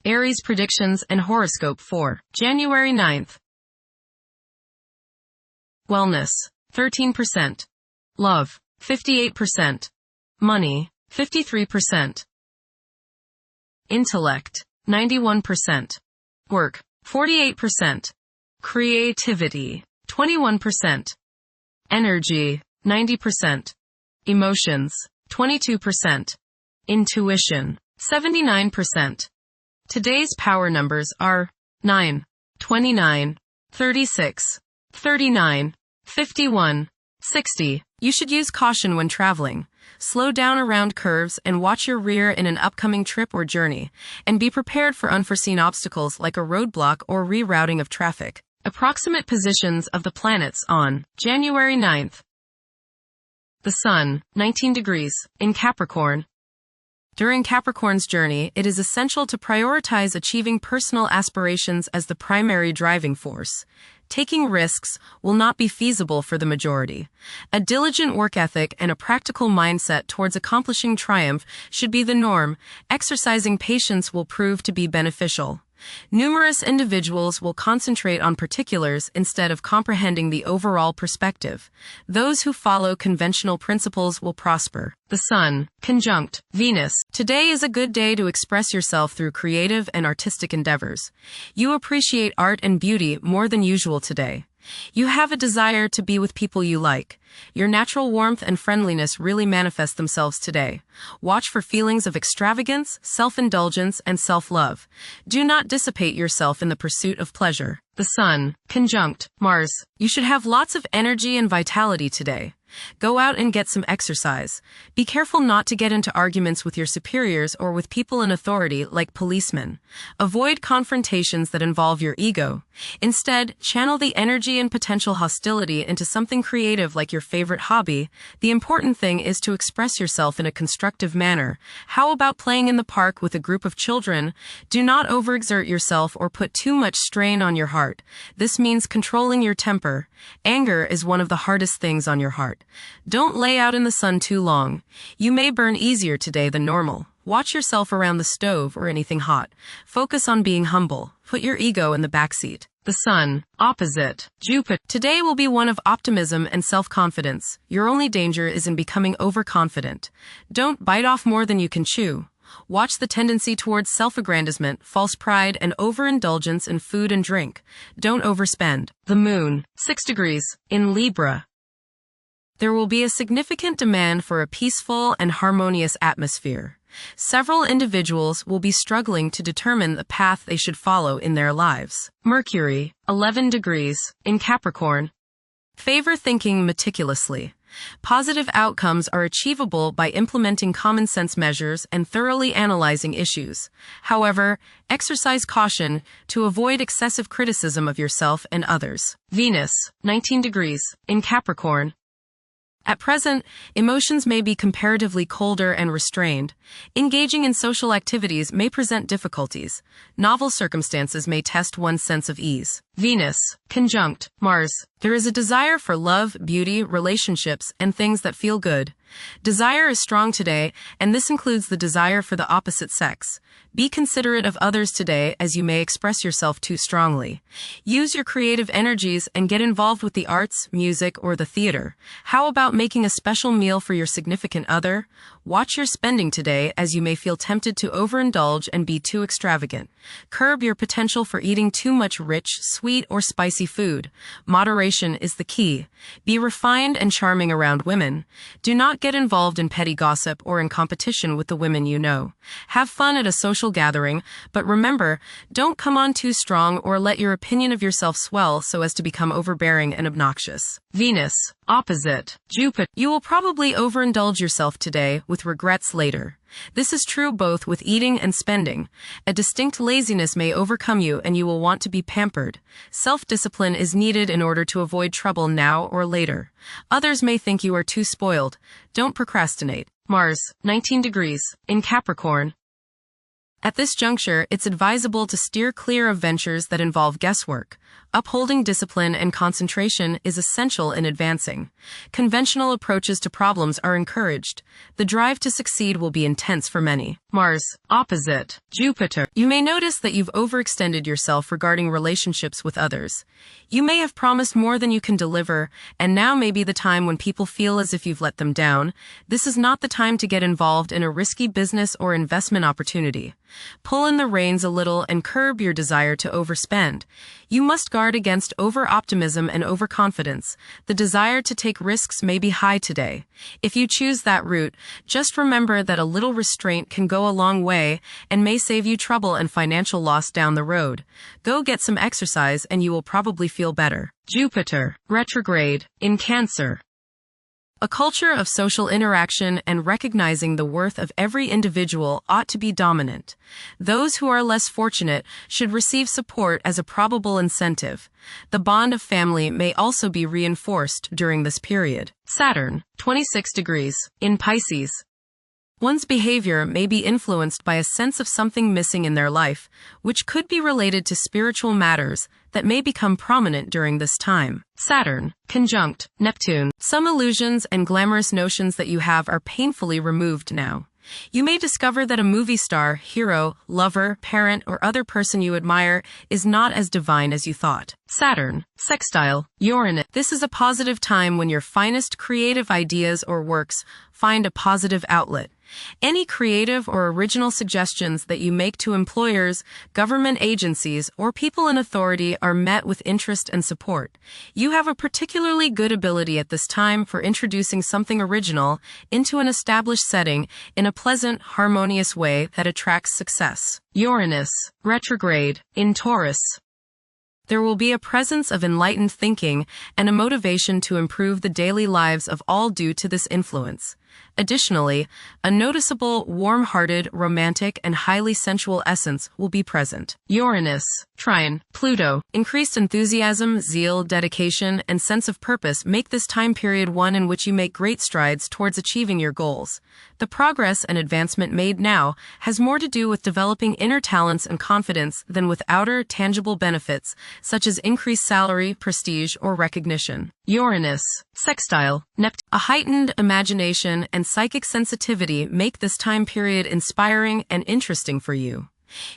Aries predictions and horoscope for January 9th. Wellness, 13%. Love, 58%. Money, 53%. Intellect, 91%. Work, 48%. Creativity, 21%. Energy, 90%. Emotions, 22%. Intuition, 79%. Today's power numbers are 9, 29, 36, 39, 51, 60. You should use caution when traveling. Slow down around curves and watch your rear in an upcoming trip or journey, and be prepared for unforeseen obstacles like a roadblock or rerouting of traffic. Approximate positions of the planets on January 9th. The Sun, 19 degrees, in Capricorn. During Capricorn's journey, it is essential to prioritize achieving personal aspirations as the primary driving force. Taking risks will not be feasible for the majority. A diligent work ethic and a practical mindset towards accomplishing triumph should be the norm. Exercising patience will prove to be beneficial. Numerous individuals will concentrate on particulars instead of comprehending the overall perspective. Those who follow conventional principles will prosper. The Sun, conjunct Venus. Today is a good day to express yourself through creative and artistic endeavors. You appreciate art and beauty more than usual today. You have a desire to be with people you like. Your natural warmth and friendliness really manifest themselves today. Watch for feelings of extravagance, self-indulgence, and self-love. Do not dissipate yourself in the pursuit of pleasure. The Sun, conjunct Mars. You should have lots of energy and vitality today. Go out and get some exercise. Be careful not to get into arguments with your superiors or with people in authority like policemen. Avoid confrontations that involve your ego. Instead, channel the energy and potential hostility into something creative like your favorite hobby. The important thing is to express yourself in a constructive manner. How about playing in the park with a group of children? Do not overexert yourself or put too much strain on your heart. This means controlling your temper. Anger is one of the hardest things on your heart. Don't lay out in the sun too long. You may burn easier today than normal. Watch yourself around the stove or anything hot. Focus on being humble. Put your ego in the backseat. The Sun, opposite Jupiter. Today will be one of optimism and self-confidence. Your only danger is in becoming overconfident. Don't bite off more than you can chew. Watch the tendency towards self-aggrandizement, false pride, and overindulgence in food and drink. Don't overspend. The Moon, 6 degrees, in Libra. There will be a significant demand for a peaceful and harmonious atmosphere. Several individuals will be struggling to determine the path they should follow in their lives. Mercury, 11 degrees, in Capricorn. Favor thinking meticulously. Positive outcomes are achievable by implementing common sense measures and thoroughly analyzing issues. However, exercise caution to avoid excessive criticism of yourself and others. Venus, 19 degrees, in Capricorn. At present, emotions may be comparatively colder and restrained. Engaging in social activities may present difficulties. Novel circumstances may test one's sense of ease. Venus, conjunct Mars. There is a desire for love, beauty, relationships, and things that feel good. Desire is strong today, and this includes the desire for the opposite sex. Be considerate of others today as you may express yourself too strongly. Use your creative energies and get involved with the arts, music, or the theater. How about making a special meal for your significant other? Watch your spending today as you may feel tempted to overindulge and be too extravagant. Curb your potential for eating too much rich, sweet, or spicy food. Moderation is the key. Be refined and charming around women. Do not get involved in petty gossip or in competition with the women you know. Have fun at a social gathering, but remember, don't come on too strong or let your opinion of yourself swell so as to become overbearing and obnoxious. Venus, opposite Jupiter. You will probably overindulge yourself today with regrets later. This is true both with eating and spending. A distinct laziness may overcome you and you will want to be pampered. Self-discipline is needed in order to avoid trouble now or later. Others may think you are too spoiled. Don't procrastinate. Mars, 19 degrees, in Capricorn. At this juncture, it's advisable to steer clear of ventures that involve guesswork. Upholding discipline and concentration is essential in advancing. Conventional approaches to problems are encouraged. The drive to succeed will be intense for many. Mars, opposite Jupiter. You may notice that you've overextended yourself regarding relationships with others. You may have promised more than you can deliver, and now may be the time when people feel as if you've let them down. This is not the time to get involved in a risky business or investment opportunity. Pull in the reins a little and curb your desire to overspend. You must guard against over-optimism and overconfidence. The desire to take risks may be high today. If you choose that route, just remember that a little restraint can go a long way and may save you trouble and financial loss down the road. Go get some exercise and you will probably feel better. Jupiter, retrograde, in Cancer. A culture of social interaction and recognizing the worth of every individual ought to be dominant. Those who are less fortunate should receive support as a probable incentive. The bond of family may also be reinforced during this period. Saturn, 26 degrees, in Pisces. One's behavior may be influenced by a sense of something missing in their life, which could be related to spiritual matters that may become prominent during this time. Saturn, conjunct Neptune. Some illusions and glamorous notions that you have are painfully removed now. You may discover that a movie star, hero, lover, parent, or other person you admire is not as divine as you thought. Saturn, sextile Uranus. This is a positive time when your finest creative ideas or works find a positive outlet. Any creative or original suggestions that you make to employers, government agencies, or people in authority are met with interest and support. You have a particularly good ability at this time for introducing something original into an established setting in a pleasant, harmonious way that attracts success. Uranus, retrograde, in Taurus. There will be a presence of enlightened thinking and a motivation to improve the daily lives of all due to this influence. Additionally, a noticeable, warm-hearted, romantic, and highly sensual essence will be present. Uranus, trine Pluto. Increased enthusiasm, zeal, dedication, and sense of purpose make this time period one in which you make great strides towards achieving your goals. The progress and advancement made now has more to do with developing inner talents and confidence than with outer, tangible benefits, such as increased salary, prestige, or recognition. Uranus, sextile Neptune. A heightened imagination and psychic sensitivity make this time period inspiring and interesting for you.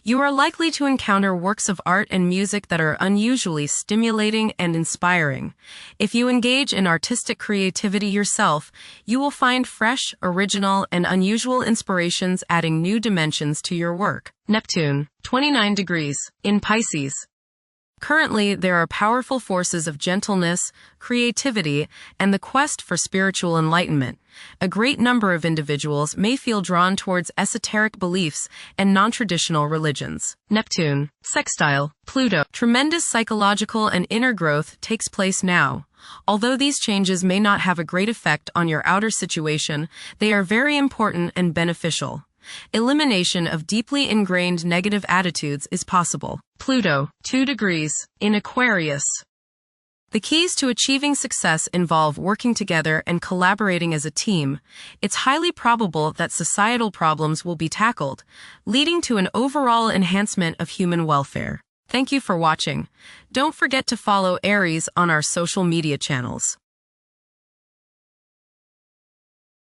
You are likely to encounter works of art and music that are unusually stimulating and inspiring. If you engage in artistic creativity yourself, you will find fresh, original, and unusual inspirations adding new dimensions to your work. Neptune, 29 degrees, in Pisces. Currently, there are powerful forces of gentleness, creativity, and the quest for spiritual enlightenment. A great number of individuals may feel drawn towards esoteric beliefs and non-traditional religions. Neptune, sextile Pluto. Tremendous psychological and inner growth takes place now. Although these changes may not have a great effect on your outer situation, they are very important and beneficial. Elimination of deeply ingrained negative attitudes is possible. Pluto, 2 degrees, in Aquarius. The keys to achieving success involve working together and collaborating as a team. It's highly probable that societal problems will be tackled, leading to an overall enhancement of human welfare. Thank you for watching. Don't forget to follow Aries on our social media channels.